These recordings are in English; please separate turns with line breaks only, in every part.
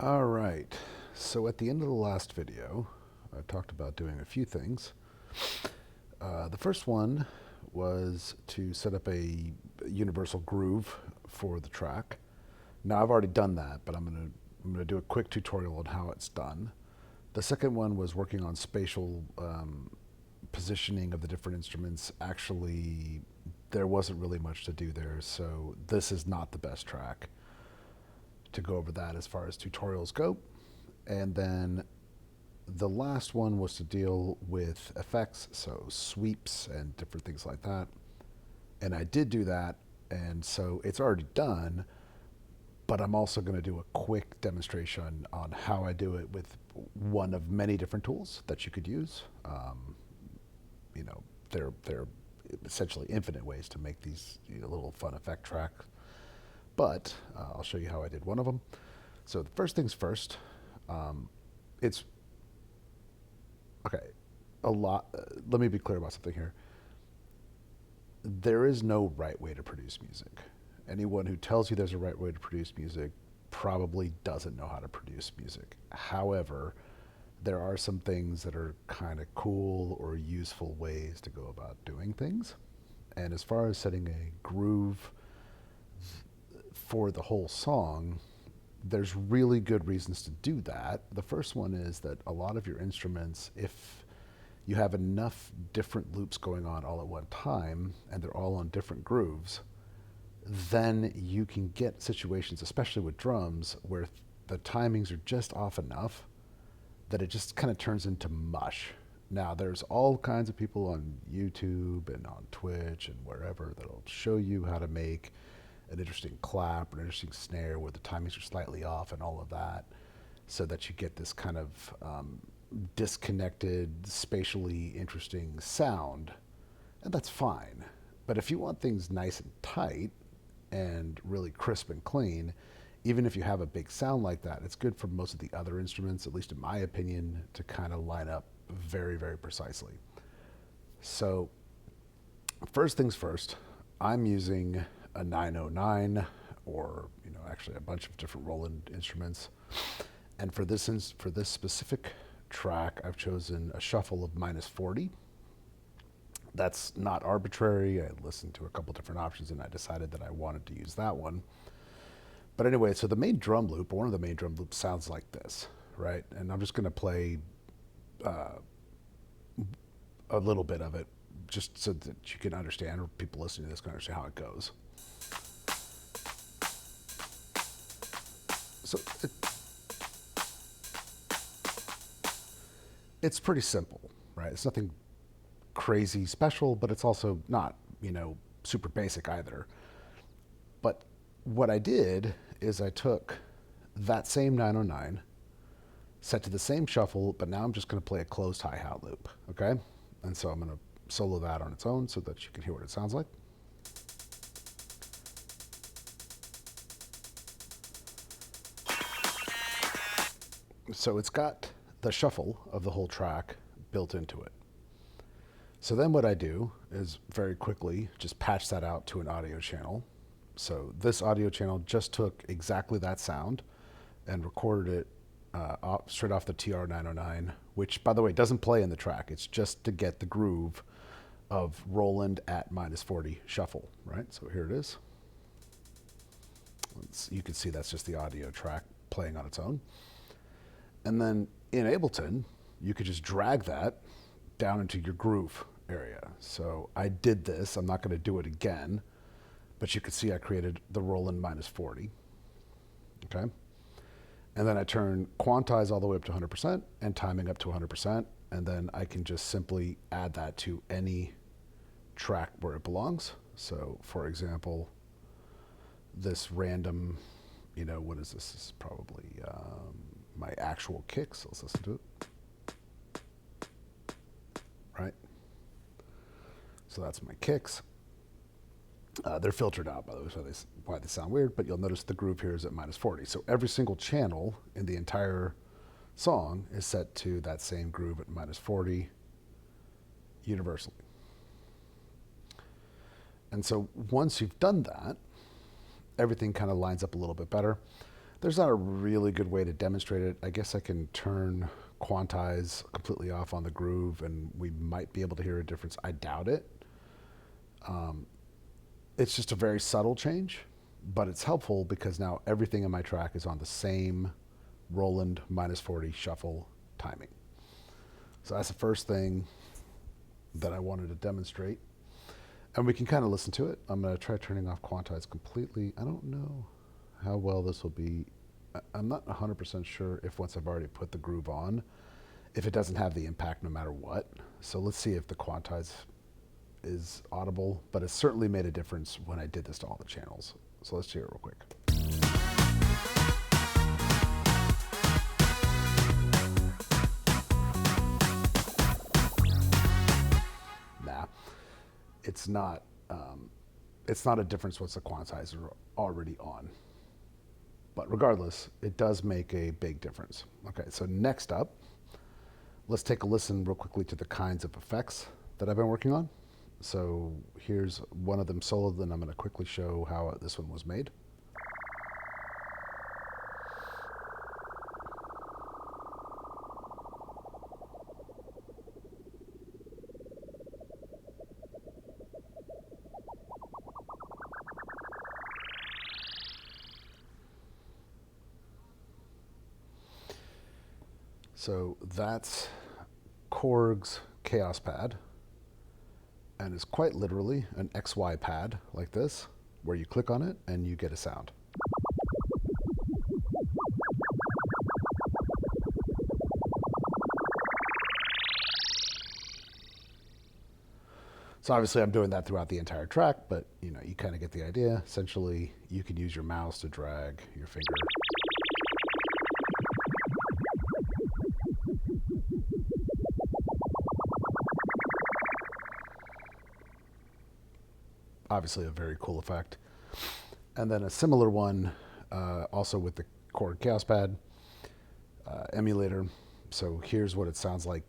All right. So at the end of the last video, I talked about doing a few things. The first one was to set up a universal groove for the track. Now I've already done that, but I'm gonna do a quick tutorial on how it's done. The second one was working on spatial positioning of the different instruments. Actually, there wasn't really much to do there, so this is not the best track to go over that as far as tutorials go. And then the last one was to deal with effects, so sweeps and different things like that. And I did do that, and so it's already done, but I'm also going to do a quick demonstration on how I do it with one of many different tools that you could use. You know, they're essentially infinite ways to make these little fun effect tracks, but I'll show you how I did one of them. So the first things first, it's okay. A lot. Let me be clear about something here. There is no right way to produce music. Anyone who tells you there's a right way to produce music probably doesn't know how to produce music. However, there are some things that are kind of cool or useful ways to go about doing things. And as far as setting a groove for the whole song, there's really good reasons to do that. The first one is that a lot of your instruments, if you have enough different loops going on all at one time and they're all on different grooves, then you can get situations, especially with drums, where the timings are just off enough that it just kind of turns into mush. Now, there's all kinds of people on YouTube and on Twitch and wherever that'll show you how to make an interesting clap or an interesting snare where the timings are slightly off and all of that, so that you get this kind of disconnected, spatially interesting sound. And that's fine. But if you want things nice and tight and really crisp and clean, even if you have a big sound like that, it's good for most of the other instruments, at least in my opinion, to kind of line up very, very precisely. So, first things first, I'm using a 909, or actually a bunch of different Roland instruments. And for this specific track, I've chosen a shuffle of -40. That's not arbitrary. I listened to a couple different options and I decided that I wanted to use that one. But anyway, so the main drum loop, or one of the main drum loops, sounds like this, right? And I'm just going to play a little bit of it just so that you can understand, or people listening to this can understand how it goes. So it's pretty simple, right? It's nothing crazy special, but it's also not, super basic either. But what I did is I took that same 909, set to the same shuffle, but now I'm just going to play a closed hi-hat loop, okay? And so I'm going to solo that on its own so that you can hear what it sounds like. So it's got the shuffle of the whole track built into it. So then what I do is very quickly just patch that out to an audio channel. So this audio channel just took exactly that sound and recorded it straight off the TR-909, which, by the way, doesn't play in the track. It's just to get the groove of Roland at -40 shuffle, right? So here it is. You can see that's just the audio track playing on its own. And then in Ableton, you could just drag that down into your groove area. So I did this. I'm not going to do it again, but you can see I created the Roland -40. Okay. And then I turn quantize all the way up to 100% and timing up to 100%. And then I can just simply add that to any track where it belongs. So for example, this random, what is this? This is probably my actual kicks. Let's listen to it. Right? So that's my kicks. They're filtered out, by the way, so why they sound weird, but you'll notice the groove here is at -40. So every single channel in the entire song is set to that same groove at -40 universally. And so once you've done that, everything kind of lines up a little bit better. There's not a really good way to demonstrate it. I guess I can turn quantize completely off on the groove and we might be able to hear a difference. I doubt it. It's just a very subtle change, but it's helpful because now everything in my track is on the same Roland -40 shuffle timing. So that's the first thing that I wanted to demonstrate. And we can kind of listen to it. I'm going to try turning off quantize completely. I don't know how well this will be. I'm not 100% sure if once I've already put the groove on, if it doesn't have the impact no matter what. So let's see if the quantize is audible, but it certainly made a difference when I did this to all the channels. So let's hear it real quick. Nah, it's not. It's not a difference once the quantizer already on. But regardless, it does make a big difference. Okay, so next up, let's take a listen real quickly to the kinds of effects that I've been working on. So here's one of them solo, then I'm going to quickly show how this one was made. So that's Korg's KAOSS PAD, and it's quite literally an XY pad like this, where you click on it and you get a sound. So obviously I'm doing that throughout the entire track, but you kind of get the idea. Essentially, you can use your mouse to drag your finger. Obviously a very cool effect. And then a similar one also with the Korg KAOSS PAD emulator. So here's what it sounds like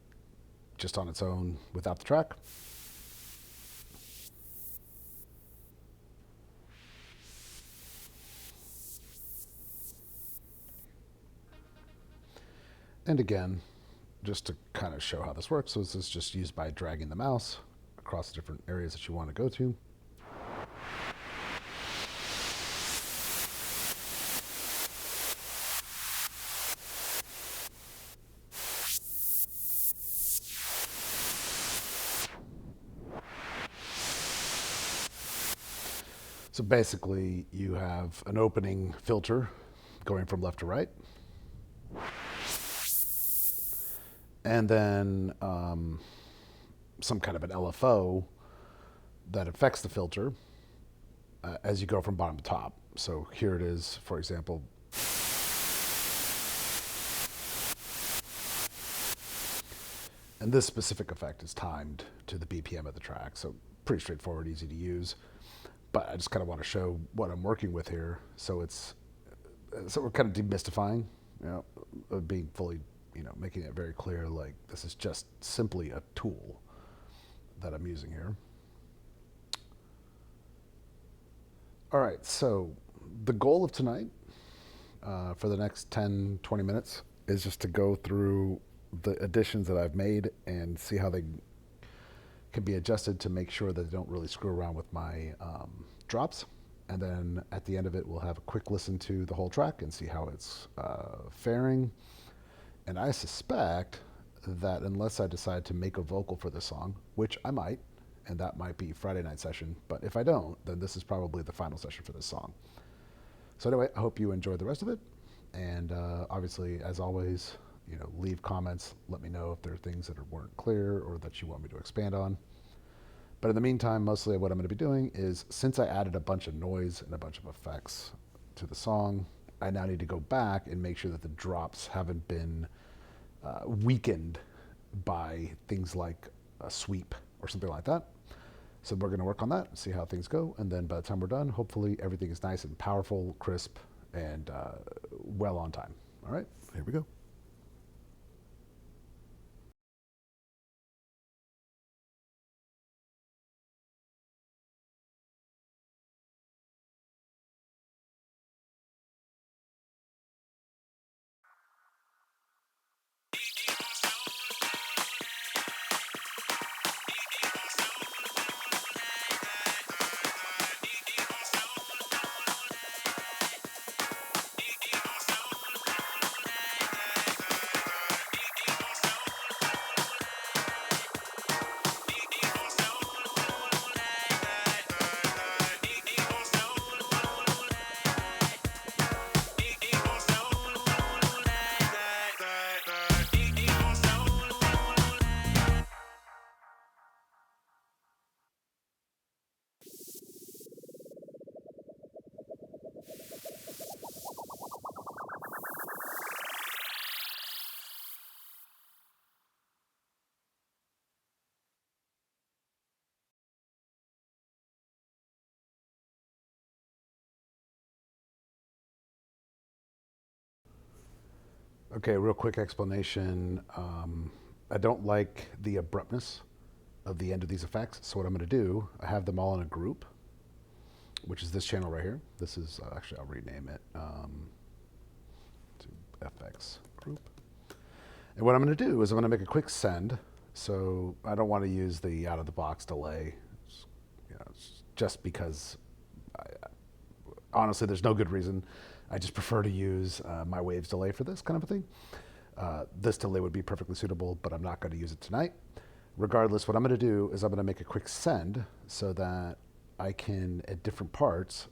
just on its own without the track. And again, just to kind of show how this works, so this is just used by dragging the mouse across the different areas that you want to go to. So basically, you have an opening filter going from left to right. And then some kind of an LFO that affects the filter as you go from bottom to top. So here it is, for example. And this specific effect is timed to the BPM of the track. So pretty straightforward, easy to use. But I just kind of want to show what I'm working with here. So we're kind of demystifying, being fully, making it very clear, like this is just simply a tool that I'm using here. All right, so the goal of tonight for the next 10, 20 minutes is just to go through the additions that I've made and see how they can be adjusted to make sure that they don't really screw around with my drops. And then at the end of it, we'll have a quick listen to the whole track and see how it's faring. And I suspect that unless I decide to make a vocal for this song, which I might, and that might be Friday night session, but if I don't, then this is probably the final session for this song. So anyway, I hope you enjoyed the rest of it. And obviously, as always, leave comments. Let me know if there are things that weren't clear or that you want me to expand on. But in the meantime, mostly what I'm going to be doing is, since I added a bunch of noise and a bunch of effects to the song, I now need to go back and make sure that the drops haven't been weakened by things like a sweep or something like that. So we're going to work on that, see how things go, and then by the time we're done, hopefully everything is nice and powerful, crisp, and well on time. All right, here we go. Okay, real quick explanation. I don't like the abruptness of the end of these effects. So what I'm going to do, I have them all in a group, which is this channel right here. This is, actually, I'll rename it to FX group. And what I'm going to do is I'm going to make a quick send. So I don't want to use the out of the box delay, just because honestly, there's no good reason. I just prefer to use my waves delay for this kind of a thing. This delay would be perfectly suitable, but I'm not going to use it tonight. Regardless, what I'm going to do is I'm going to make a quick send so that I can, at different parts,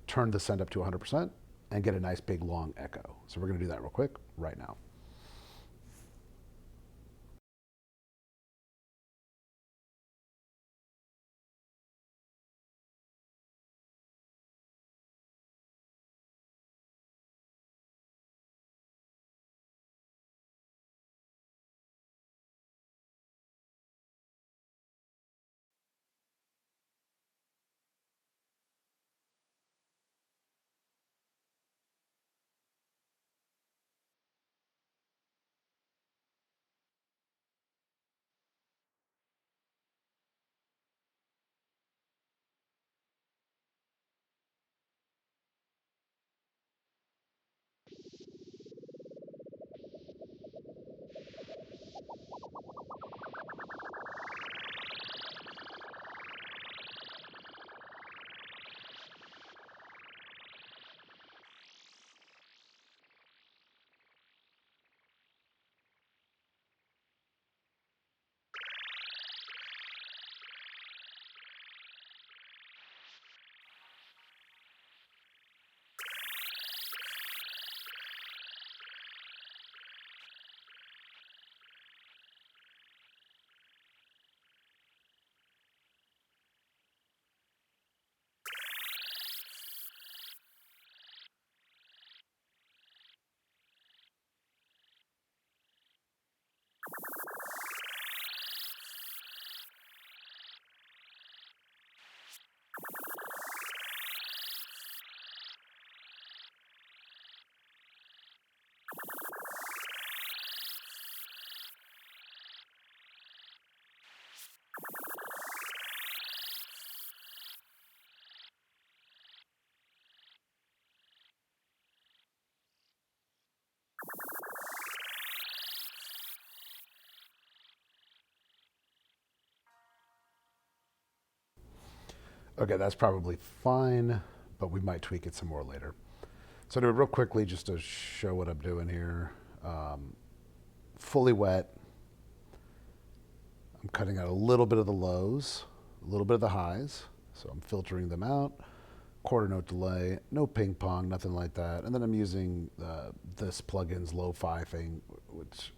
turn the send up to 100% and get a nice big long echo. So we're going to do that real quick right now. Okay, that's probably fine, but we might tweak it some more later. So do it real quickly just to show what I'm doing here. Fully wet. I'm cutting out a little bit of the lows, a little bit of the highs. So I'm filtering them out. Quarter note delay, no ping pong, nothing like that. And then I'm using this plugin's lo-fi thing, which,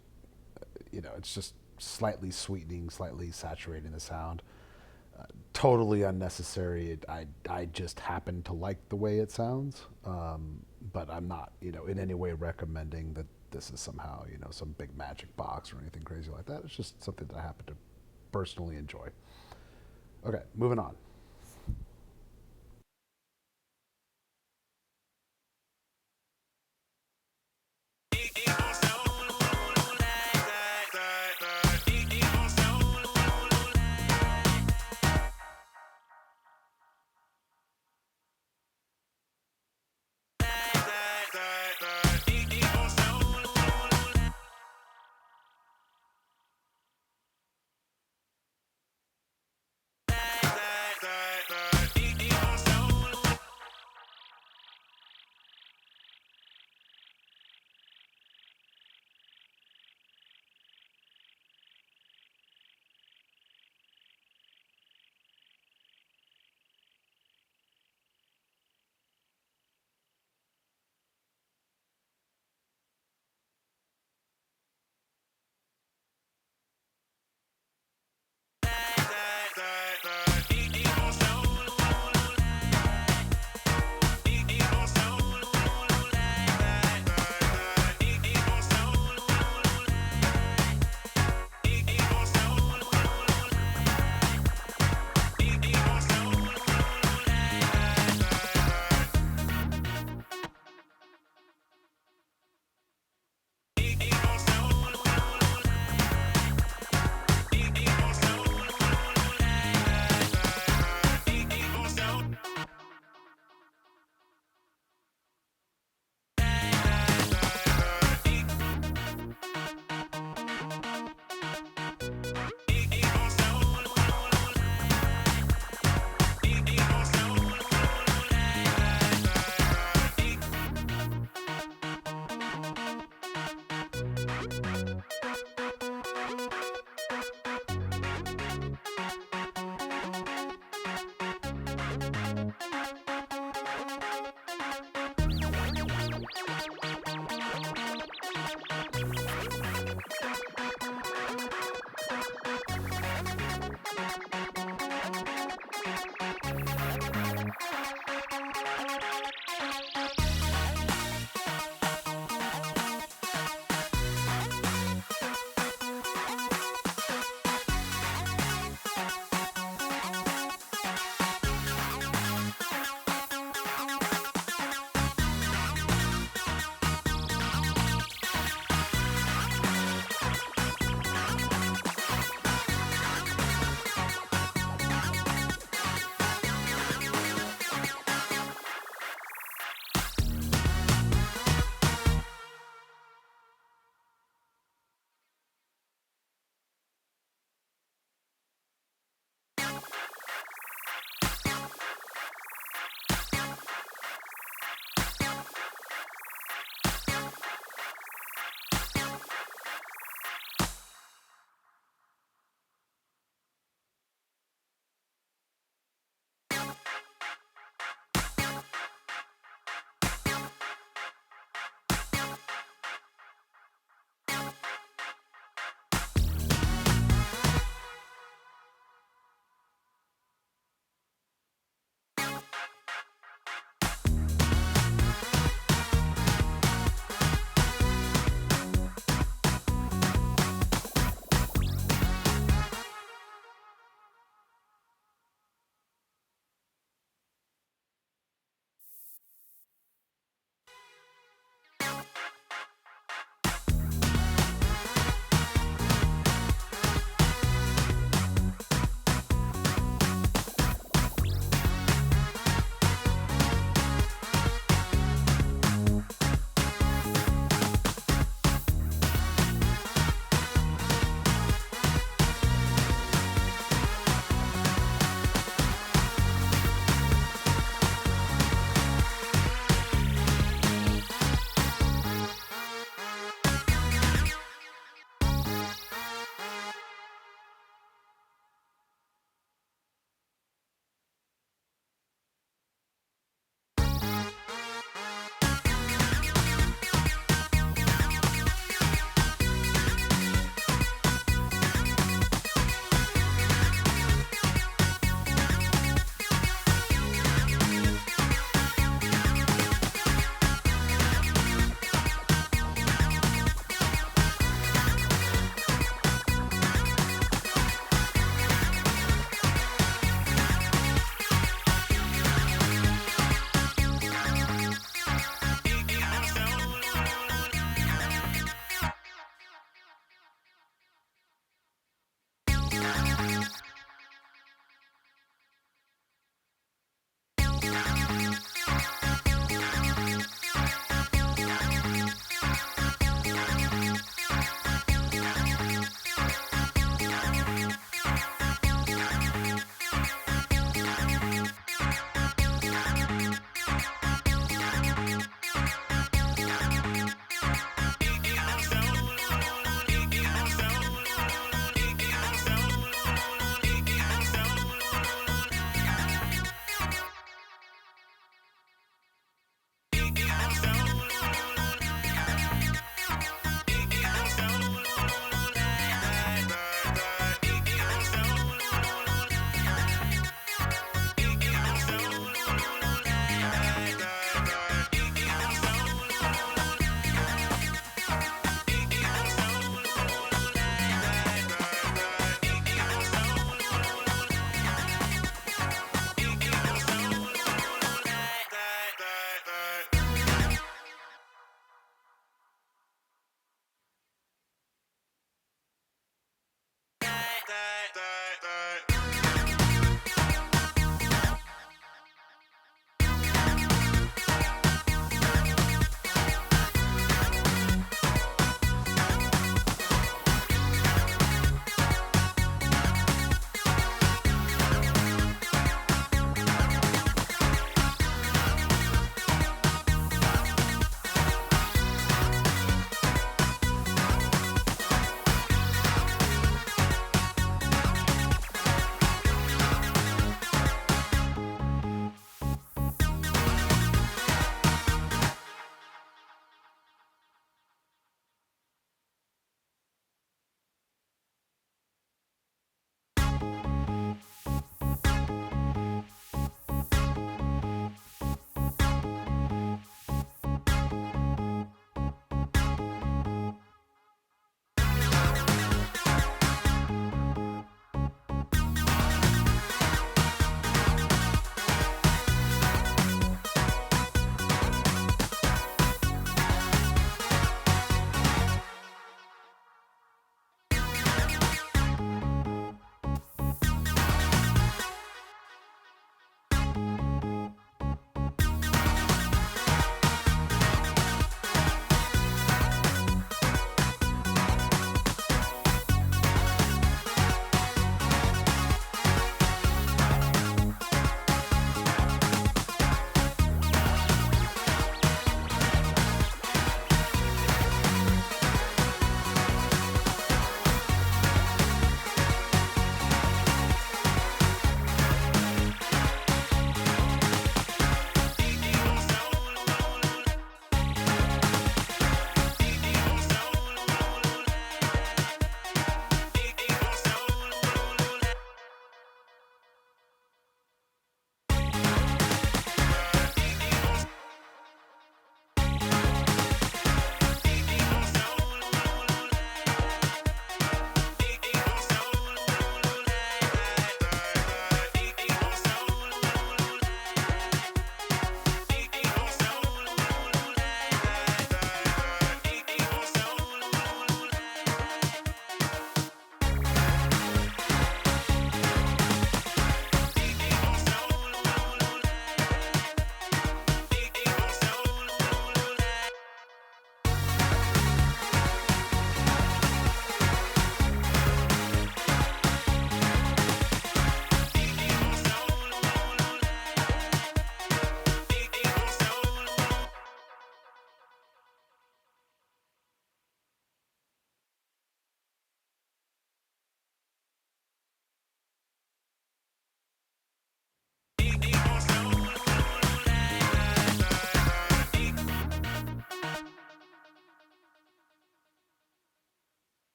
it's just slightly sweetening, slightly saturating the sound. Totally unnecessary. I just happen to like the way it sounds, but I'm not, in any way recommending that this is somehow, some big magic box or anything crazy like that. It's just something that I happen to personally enjoy. Okay, moving on.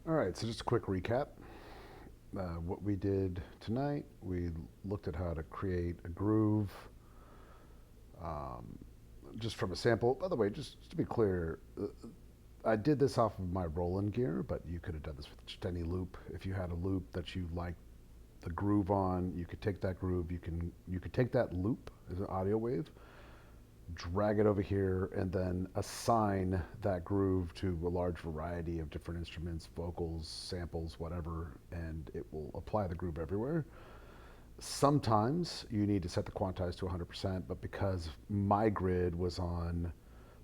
All right, so just a quick recap. What we did tonight, we looked at how to create a groove um, just from a sample. By the way, just to be clear, I did this off of my Roland gear, but you could have done this with just any loop. If you had a loop that you liked the groove on, you could take that groove, you could take that loop as an audio wave, drag it over here, and then assign that groove to a large variety of different instruments, vocals, samples, whatever, and it will apply the groove everywhere. Sometimes you need to set the quantize to 100%, but because my grid was on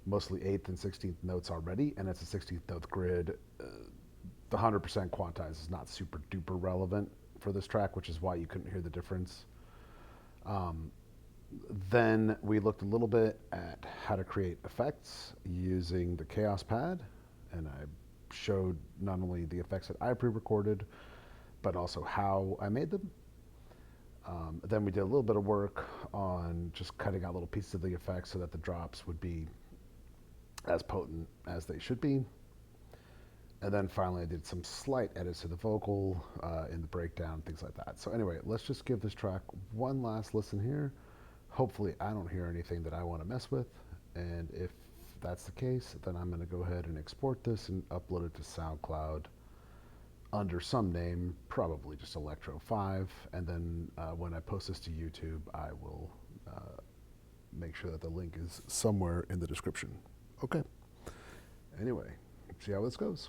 mostly 8th and 16th notes already, and it's a 16th note grid, the 100% quantize is not super duper relevant for this track, which is why you couldn't hear the difference. Then we looked a little bit at how to create effects using the KAOSS PAD, and I showed not only the effects that I pre-recorded, but also how I made them. Then we did a little bit of work on just cutting out little pieces of the effects so that the drops would be as potent as they should be. And then finally I did some slight edits to the vocal in the breakdown, things like that. So anyway, let's just give this track one last listen here. Hopefully I don't hear anything that I want to mess with, and if that's the case, then I'm going to go ahead and export this and upload it to SoundCloud under some name, probably just Electro 5, and then when I post this to YouTube, I will make sure that the link is somewhere in the description. Okay. Anyway, see how this goes.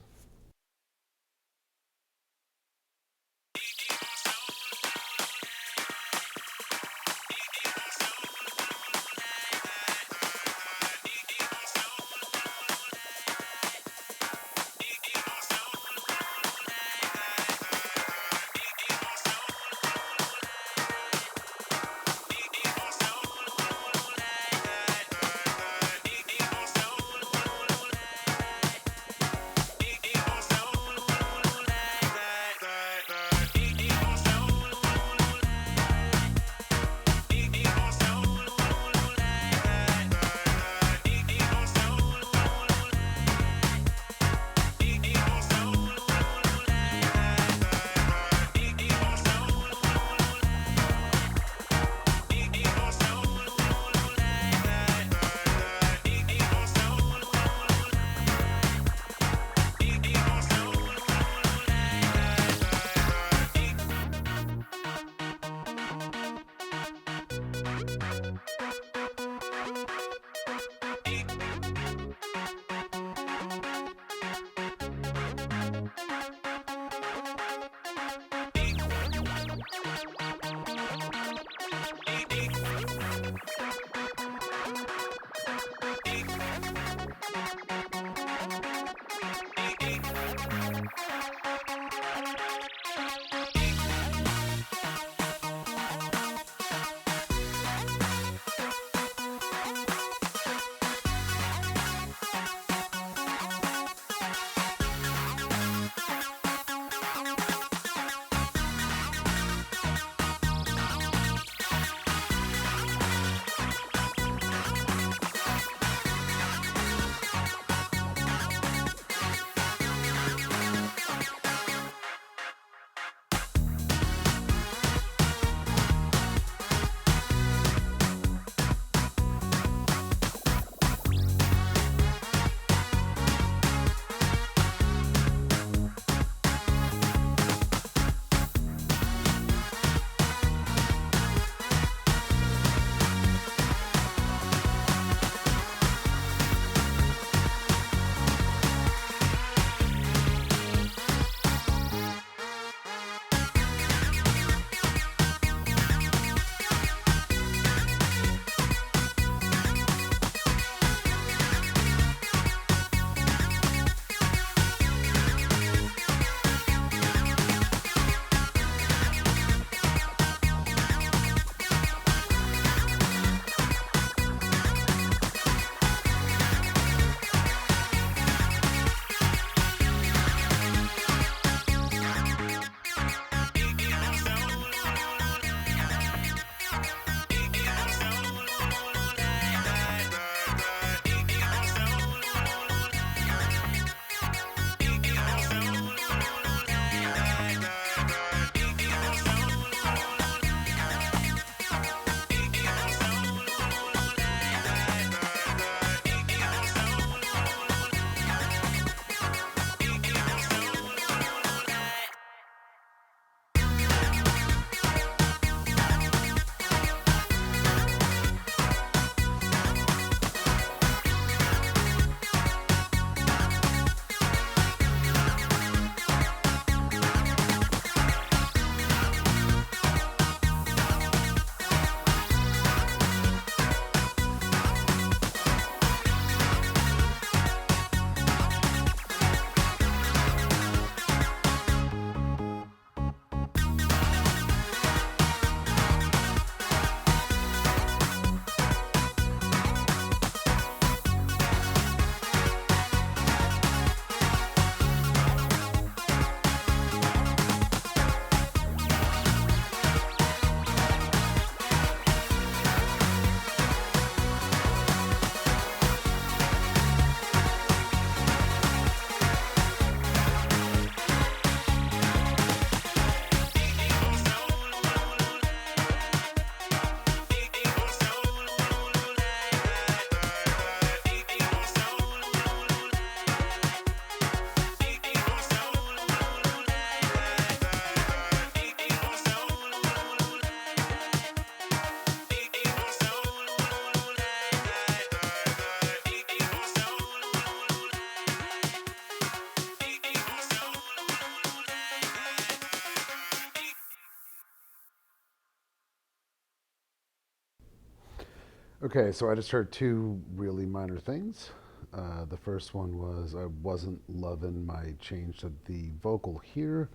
Okay, so I just heard two really minor things. The first one was I wasn't loving my change to the vocal here,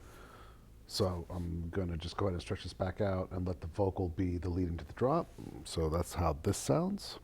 so I'm going to just go ahead and stretch this back out and let the vocal be the lead into the drop. So that's how this sounds.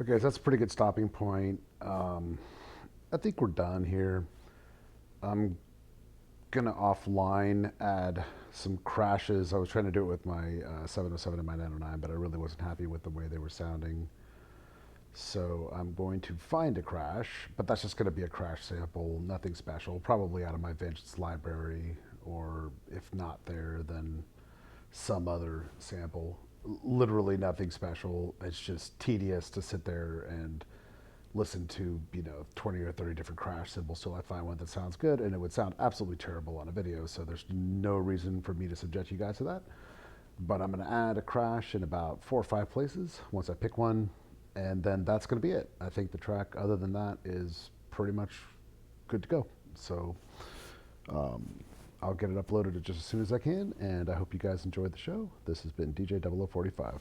Okay, so that's a pretty good stopping point. I think we're done here. I'm gonna offline add some crashes. I was trying to do it with my 707 and my 909, but I really wasn't happy with the way they were sounding. So I'm going to find a crash, but that's just going to be a crash sample, nothing special, probably out of my Vengeance library, or if not there, then some other sample. Literally nothing special. It's just tedious to sit there and listen to 20 or 30 different crash symbols till I find one that sounds good, and it would sound absolutely terrible on a video. So there's no reason for me to subject you guys to that. But I'm going to add a crash in about 4 or 5 places once I pick one, and then that's going to be it. I think the track, other than that, is pretty much good to go. So um, I'll get it uploaded just as soon as I can, and I hope you guys enjoyed the show. This has been DJ 0045.